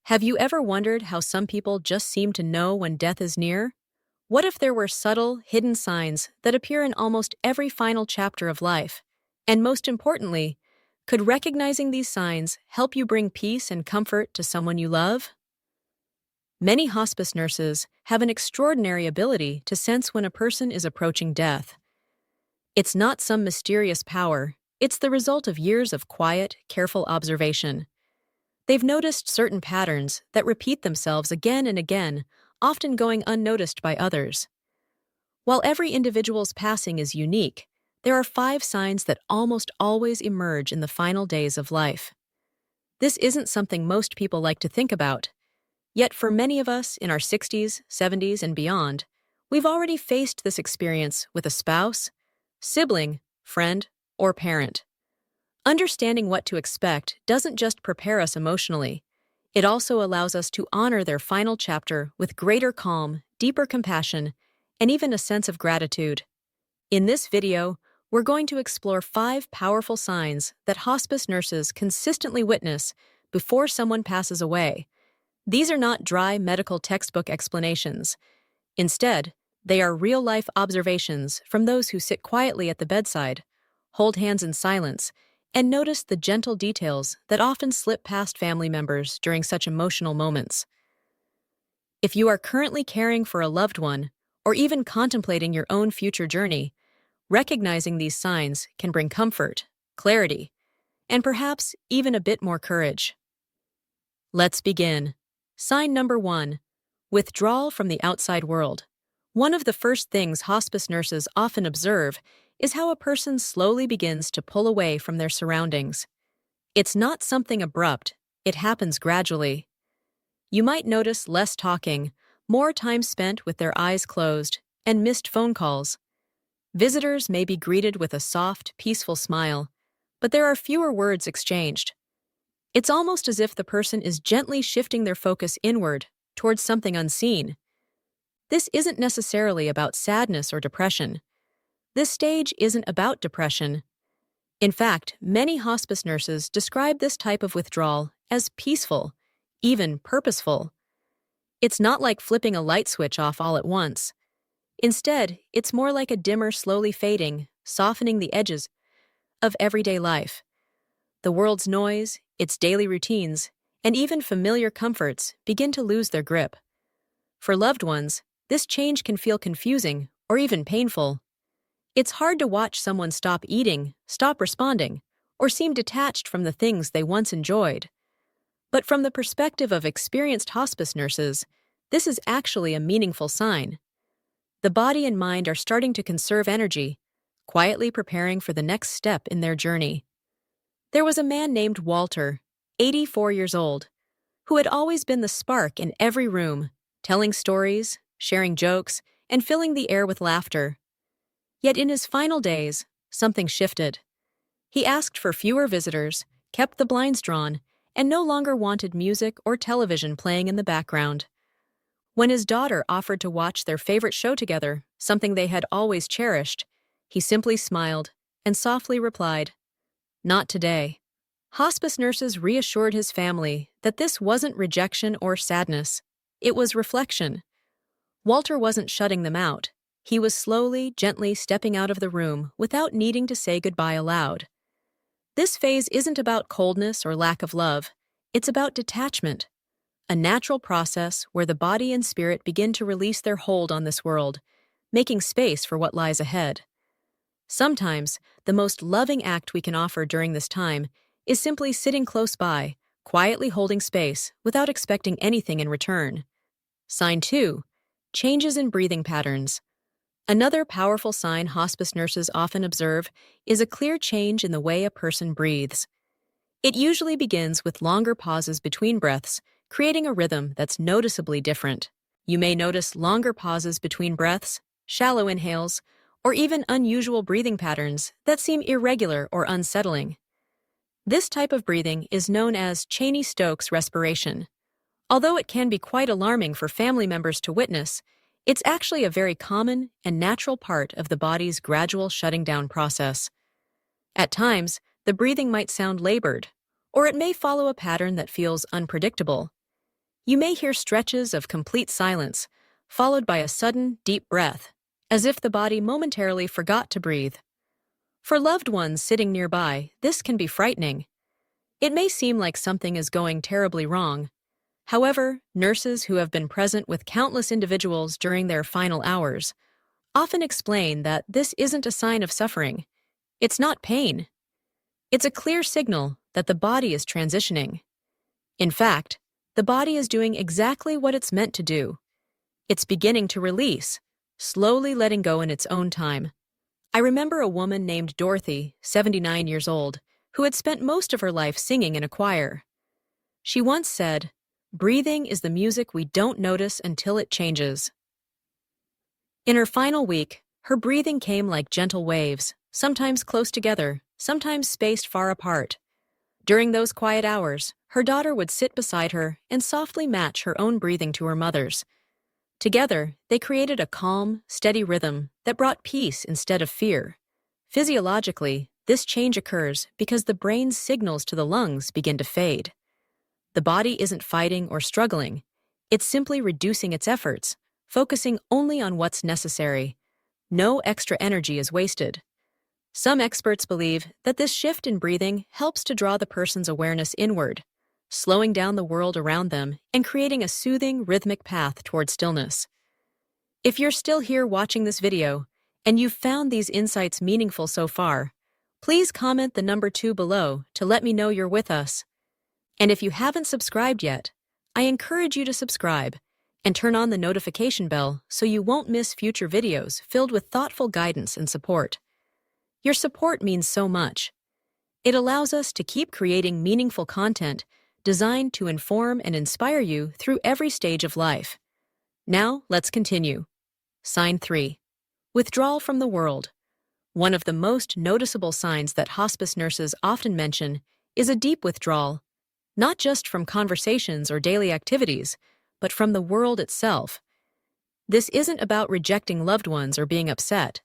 Have you ever wondered how some people just seem to know when death is near? What if there were subtle, hidden signs that appear in almost every final chapter of life? And most importantly, could recognizing these signs help you bring peace and comfort to someone you love? Many hospice nurses have an extraordinary ability to sense when a person is approaching death. It's not some mysterious power, it's the result of years of quiet, careful observation. They've noticed certain patterns that repeat themselves again and again, often going unnoticed by others. While every individual's passing is unique, there are 5 signs that almost always emerge in the final days of life. This isn't something most people like to think about, yet for many of us in our 60s, 70s, and beyond, we've already faced this experience with a spouse, sibling, friend, or parent. Understanding what to expect doesn't just prepare us emotionally, it also allows us to honor their final chapter with greater calm, deeper compassion, and even a sense of gratitude. In this video, we're going to explore 5 powerful signs that hospice nurses consistently witness before someone passes away. These are not dry medical textbook explanations. Instead, they are real-life observations from those who sit quietly at the bedside, hold hands in silence, and notice the gentle details that often slip past family members during such emotional moments. If you are currently caring for a loved one, or even contemplating your own future journey, recognizing these signs can bring comfort, clarity, and perhaps even a bit more courage. Let's begin. Sign number 1. Withdrawal from the outside world. One of the first things hospice nurses often observe is how a person slowly begins to pull away from their surroundings. It's not something abrupt, it happens gradually. You might notice less talking, more time spent with their eyes closed, and missed phone calls. Visitors may be greeted with a soft, peaceful smile, but there are fewer words exchanged. It's almost as if the person is gently shifting their focus inward, towards something unseen. This isn't necessarily about sadness or depression. This stage isn't about depression. In fact, many hospice nurses describe this type of withdrawal as peaceful, even purposeful. It's not like flipping a light switch off all at once. Instead, it's more like a dimmer slowly fading, softening the edges of everyday life. The world's noise, its daily routines, and even familiar comforts begin to lose their grip. For loved ones, this change can feel confusing or even painful. It's hard to watch someone stop eating, stop responding, or seem detached from the things they once enjoyed. But from the perspective of experienced hospice nurses, this is actually a meaningful sign. The body and mind are starting to conserve energy, quietly preparing for the next step in their journey. There was a man named Walter, 84 years old, who had always been the spark in every room, telling stories, sharing jokes, and filling the air with laughter. Yet in his final days, something shifted. He asked for fewer visitors, kept the blinds drawn, and no longer wanted music or television playing in the background. When his daughter offered to watch their favorite show together, something they had always cherished, he simply smiled and softly replied, "Not today." Hospice nurses reassured his family that this wasn't rejection or sadness. It was reflection. Walter wasn't shutting them out. He was slowly, gently stepping out of the room without needing to say goodbye aloud. This phase isn't about coldness or lack of love. It's about detachment, a natural process where the body and spirit begin to release their hold on this world, making space for what lies ahead. Sometimes, the most loving act we can offer during this time is simply sitting close by, quietly holding space without expecting anything in return. Sign 2. Changes in breathing patterns. Another powerful sign hospice nurses often observe is a clear change in the way a person breathes. It usually begins with longer pauses between breaths, creating a rhythm that's noticeably different. You may notice longer pauses between breaths, shallow inhales, or even unusual breathing patterns that seem irregular or unsettling. This type of breathing is known as Cheney-Stokes respiration. Although it can be quite alarming for family members to witness, it's actually a very common and natural part of the body's gradual shutting down process. At times, the breathing might sound labored, or it may follow a pattern that feels unpredictable. You may hear stretches of complete silence, followed by a sudden, deep breath, as if the body momentarily forgot to breathe. For loved ones sitting nearby, this can be frightening. It may seem like something is going terribly wrong. However, nurses who have been present with countless individuals during their final hours often explain that this isn't a sign of suffering. It's not pain. It's a clear signal that the body is transitioning. In fact, the body is doing exactly what it's meant to do. It's beginning to release, slowly letting go in its own time. I remember a woman named Dorothy, 79 years old, who had spent most of her life singing in a choir. She once said, "Breathing is the music we don't notice until it changes." In her final week, her breathing came like gentle waves, sometimes close together, sometimes spaced far apart. During those quiet hours, her daughter would sit beside her and softly match her own breathing to her mother's. Together, they created a calm, steady rhythm that brought peace instead of fear. Physiologically, this change occurs because the brain's signals to the lungs begin to fade. The body isn't fighting or struggling. It's simply reducing its efforts, focusing only on what's necessary. No extra energy is wasted. Some experts believe that this shift in breathing helps to draw the person's awareness inward, slowing down the world around them and creating a soothing, rhythmic path toward stillness. If you're still here watching this video and you've found these insights meaningful so far, please comment the number 2 below to let me know you're with us. And if you haven't subscribed yet, I encourage you to subscribe and turn on the notification bell so you won't miss future videos filled with thoughtful guidance and support. Your support means so much. It allows us to keep creating meaningful content designed to inform and inspire you through every stage of life. Now, let's continue. Sign 3. Withdrawal from the world. One of the most noticeable signs that hospice nurses often mention is a deep withdrawal, not just from conversations or daily activities, but from the world itself. This isn't about rejecting loved ones or being upset.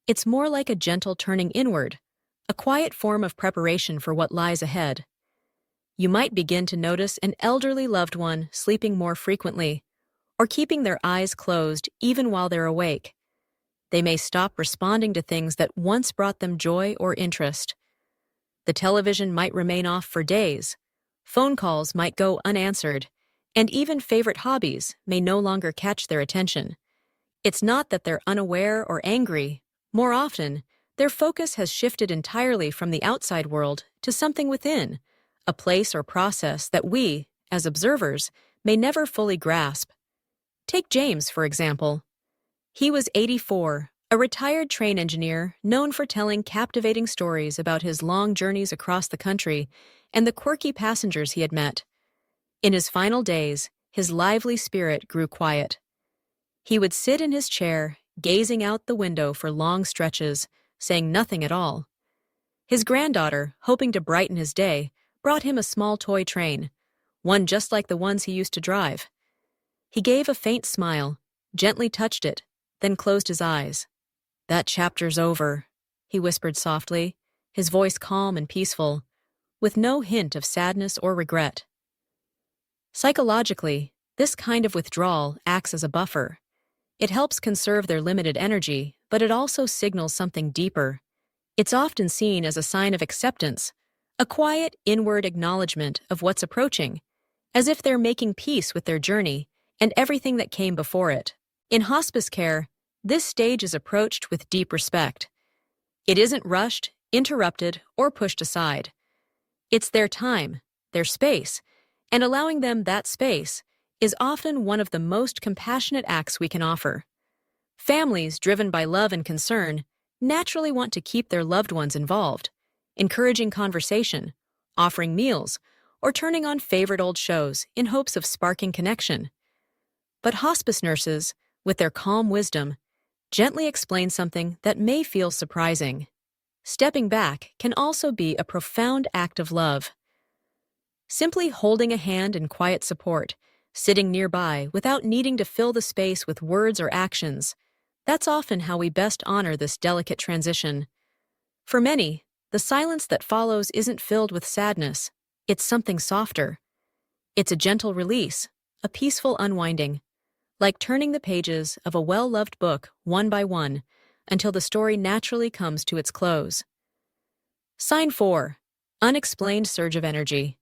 It's more like a gentle turning inward, a quiet form of preparation for what lies ahead. You might begin to notice an elderly loved one sleeping more frequently, or keeping their eyes closed even while they're awake. They may stop responding to things that once brought them joy or interest. The television might remain off for days, phone calls might go unanswered, and even favorite hobbies may no longer catch their attention. It's not that they're unaware or angry. More often, their focus has shifted entirely from the outside world to something within, a place or process that we, as observers, may never fully grasp. Take James, for example. He was 84, a retired train engineer known for telling captivating stories about his long journeys across the country and the quirky passengers he had met. In his final days, his lively spirit grew quiet. He would sit in his chair, gazing out the window for long stretches, saying nothing at all. His granddaughter, hoping to brighten his day, brought him a small toy train, one just like the ones he used to drive. He gave a faint smile, gently touched it, then closed his eyes. "That chapter's over," he whispered softly, his voice calm and peaceful, with no hint of sadness or regret. Psychologically, this kind of withdrawal acts as a buffer. It helps conserve their limited energy, but it also signals something deeper. It's often seen as a sign of acceptance, a quiet, inward acknowledgement of what's approaching, as if they're making peace with their journey and everything that came before it. In hospice care, this stage is approached with deep respect. It isn't rushed, interrupted, or pushed aside. It's their time, their space, and allowing them that space is often one of the most compassionate acts we can offer. Families driven by love and concern naturally want to keep their loved ones involved, encouraging conversation, offering meals, or turning on favorite old shows in hopes of sparking connection. But hospice nurses, with their calm wisdom, gently explain something that may feel surprising. Stepping back can also be a profound act of love. Simply holding a hand in quiet support, sitting nearby without needing to fill the space with words or actions, that's often how we best honor this delicate transition. For many, the silence that follows isn't filled with sadness, it's something softer. It's a gentle release, a peaceful unwinding, like turning the pages of a well-loved book one by one until the story naturally comes to its close. Sign 4. Unexplained surge of energy.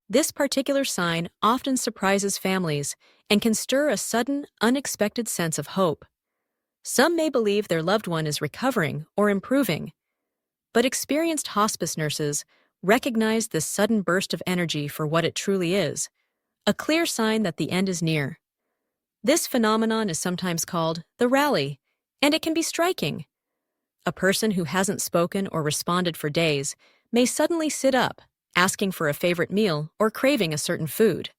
This particular sign often surprises families and can stir a sudden, unexpected sense of hope. Some may believe their loved one is recovering or improving, but experienced hospice nurses recognize this sudden burst of energy for what it truly is, a clear sign that the end is near. This phenomenon is sometimes called the rally, and it can be striking. A person who hasn't spoken or responded for days may suddenly sit up, asking for a favorite meal or craving a certain food.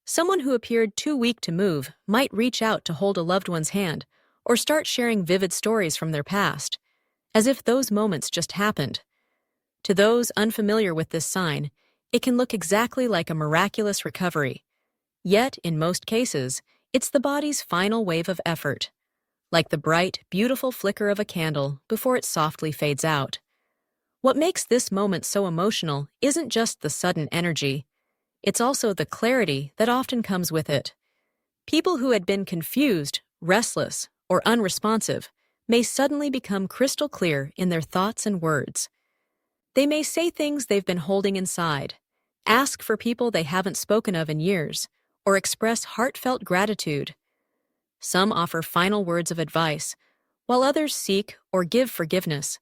Someone who appeared too weak to move might reach out to hold a loved one's hand or start sharing vivid stories from their past, as if those moments just happened. To those unfamiliar with this sign, it can look exactly like a miraculous recovery. Yet, in most cases, it's the body's final wave of effort, like the bright, beautiful flicker of a candle before it softly fades out. What makes this moment so emotional isn't just the sudden energy, it's also the clarity that often comes with it. People who had been confused, restless, or unresponsive may suddenly become crystal clear in their thoughts and words. They may say things they've been holding inside, ask for people they haven't spoken of in years, or express heartfelt gratitude. Some offer final words of advice, while others seek or give forgiveness,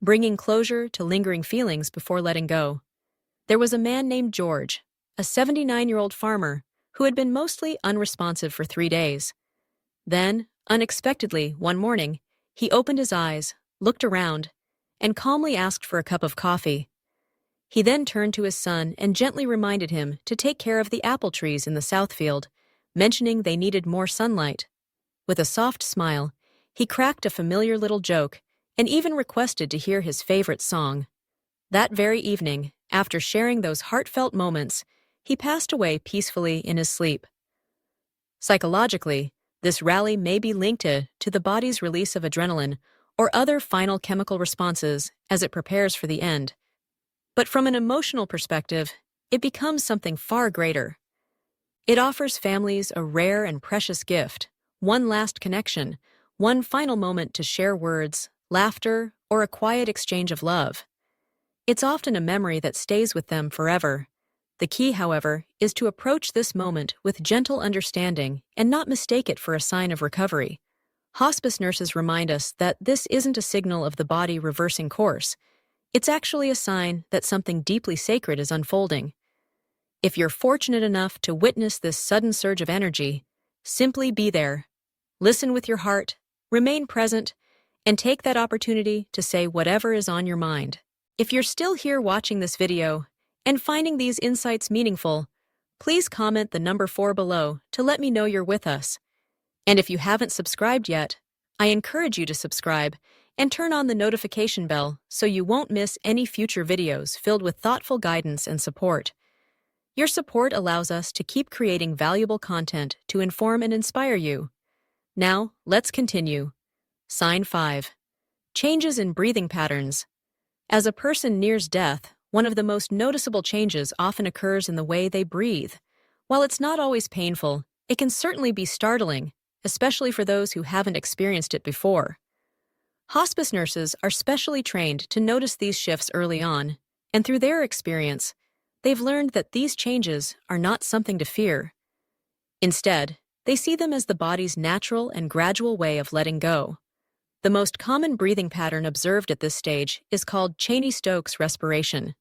bringing closure to lingering feelings before letting go. There was a man named George, a 79-year-old farmer who had been mostly unresponsive for 3 days. Then, unexpectedly, one morning, he opened his eyes, looked around, and calmly asked for a cup of coffee. He then turned to his son and gently reminded him to take care of the apple trees in the south field, mentioning they needed more sunlight. With a soft smile, he cracked a familiar little joke and even requested to hear his favorite song. That very evening, after sharing those heartfelt moments, he passed away peacefully in his sleep. Psychologically, this rally may be linked to the body's release of adrenaline or other final chemical responses as it prepares for the end. But from an emotional perspective, it becomes something far greater. It offers families a rare and precious gift, one last connection, one final moment to share words, laughter, or a quiet exchange of love. It's often a memory that stays with them forever. The key, however, is to approach this moment with gentle understanding and not mistake it for a sign of recovery. Hospice nurses remind us that this isn't a signal of the body reversing course. It's actually a sign that something deeply sacred is unfolding. If you're fortunate enough to witness this sudden surge of energy, simply be there. Listen with your heart, remain present, and take that opportunity to say whatever is on your mind. If you're still here watching this video and finding these insights meaningful, please comment the number 4 below to let me know you're with us. And if you haven't subscribed yet, I encourage you to subscribe and turn on the notification bell so you won't miss any future videos filled with thoughtful guidance and support. Your support allows us to keep creating valuable content to inform and inspire you. Now, let's continue. Sign 5. Changes in breathing patterns. As a person nears death, one of the most noticeable changes often occurs in the way they breathe. While it's not always painful, it can certainly be startling, especially for those who haven't experienced it before. Hospice nurses are specially trained to notice these shifts early on, and through their experience, they've learned that these changes are not something to fear. Instead, they see them as the body's natural and gradual way of letting go. The most common breathing pattern observed at this stage is called Cheney-Stokes respiration.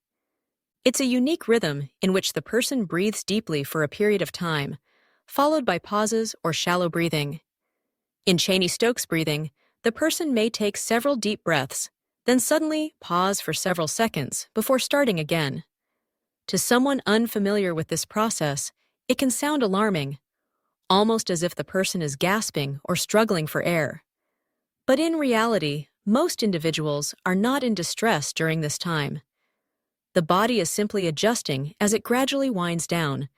It's a unique rhythm in which the person breathes deeply for a period of time, followed by pauses or shallow breathing. In Cheney-Stokes breathing, the person may take several deep breaths, then suddenly pause for several seconds before starting again. To someone unfamiliar with this process, it can sound alarming, almost as if the person is gasping or struggling for air. But in reality, most individuals are not in distress during this time. The body is simply adjusting as it gradually winds down.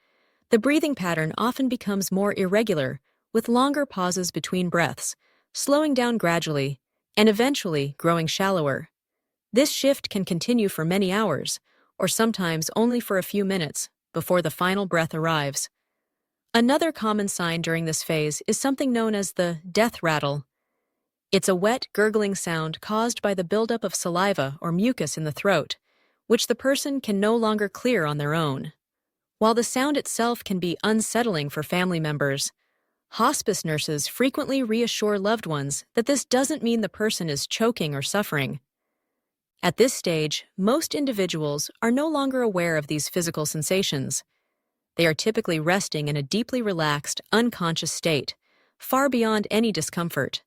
The breathing pattern often becomes more irregular, with longer pauses between breaths, slowing down gradually, and eventually growing shallower. This shift can continue for many hours, or sometimes only for a few minutes, before the final breath arrives. Another common sign during this phase is something known as the death rattle. It's a wet, gurgling sound caused by the buildup of saliva or mucus in the throat, which the person can no longer clear on their own. While the sound itself can be unsettling for family members, hospice nurses frequently reassure loved ones that this doesn't mean the person is choking or suffering. At this stage, most individuals are no longer aware of these physical sensations. They are typically resting in a deeply relaxed, unconscious state, far beyond any discomfort.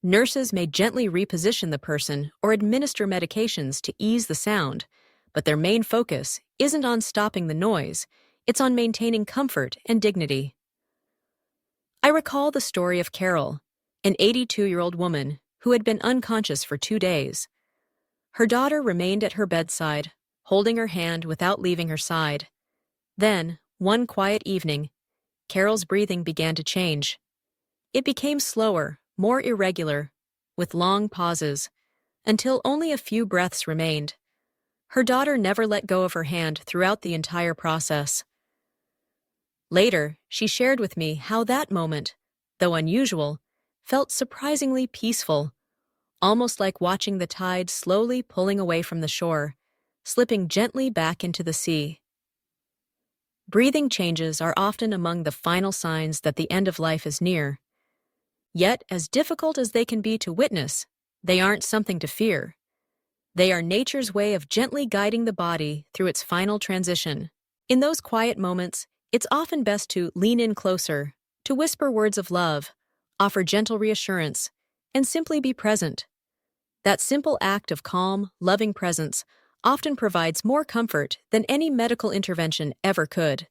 Nurses may gently reposition the person or administer medications to ease the sound, but their main focus isn't on stopping the noise, it's on maintaining comfort and dignity. I recall the story of Carol, an 82-year-old woman who had been unconscious for 2 days. Her daughter remained at her bedside, holding her hand without leaving her side. Then, one quiet evening, Carol's breathing began to change. It became slower, more irregular, with long pauses, until only a few breaths remained. Her daughter never let go of her hand throughout the entire process. Later, she shared with me how that moment, though unusual, felt surprisingly peaceful, almost like watching the tide slowly pulling away from the shore, slipping gently back into the sea. Breathing changes are often among the final signs that the end of life is near. Yet, as difficult as they can be to witness, they aren't something to fear. They are nature's way of gently guiding the body through its final transition. In those quiet moments, it's often best to lean in closer, to whisper words of love, offer gentle reassurance, and simply be present. That simple act of calm, loving presence often provides more comfort than any medical intervention ever could.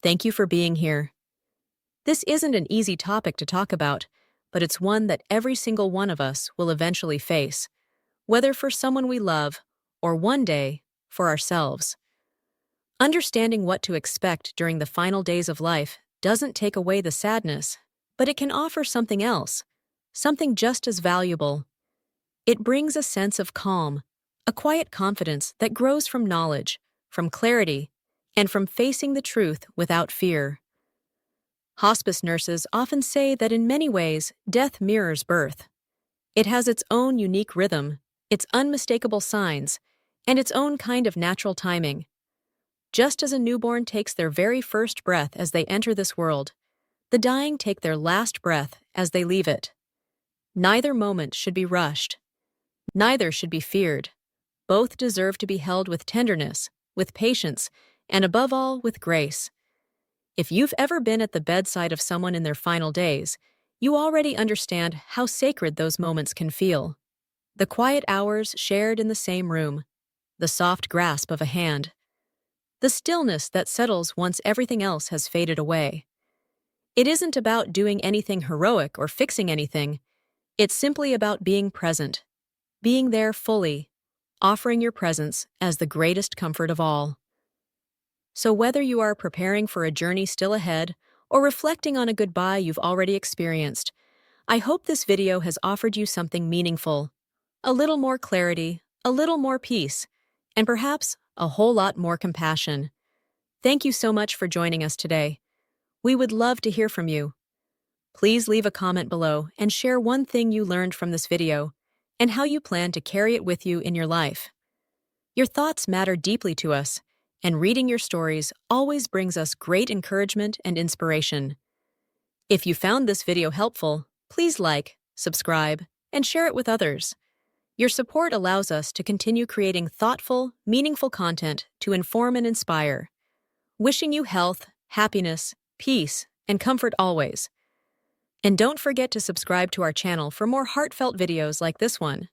Thank you for being here. This isn't an easy topic to talk about, but it's one that every single one of us will eventually face, whether for someone we love or one day for ourselves. Understanding what to expect during the final days of life doesn't take away the sadness, but it can offer something else, something just as valuable. It brings a sense of calm, a quiet confidence that grows from knowledge, from clarity, and from facing the truth without fear. Hospice nurses often say that in many ways, death mirrors birth. It has its own unique rhythm, its unmistakable signs, and its own kind of natural timing. Just as a newborn takes their very first breath as they enter this world, the dying take their last breath as they leave it. Neither moment should be rushed. Neither should be feared. Both deserve to be held with tenderness, with patience, and above all, with grace. If you've ever been at the bedside of someone in their final days, you already understand how sacred those moments can feel. The quiet hours shared in the same room, the soft grasp of a hand, the stillness that settles once everything else has faded away. It isn't about doing anything heroic or fixing anything. It's simply about being present, being there fully, offering your presence as the greatest comfort of all. So whether you are preparing for a journey still ahead or reflecting on a goodbye you've already experienced, I hope this video has offered you something meaningful, a little more clarity, a little more peace, and perhaps a whole lot more compassion. Thank you so much for joining us today. We would love to hear from you. Please leave a comment below and share one thing you learned from this video and how you plan to carry it with you in your life. Your thoughts matter deeply to us, and reading your stories always brings us great encouragement and inspiration. If you found this video helpful, please like, subscribe, and share it with others. Your support allows us to continue creating thoughtful, meaningful content to inform and inspire. Wishing you health, happiness, peace, and comfort always. And don't forget to subscribe to our channel for more heartfelt videos like this one.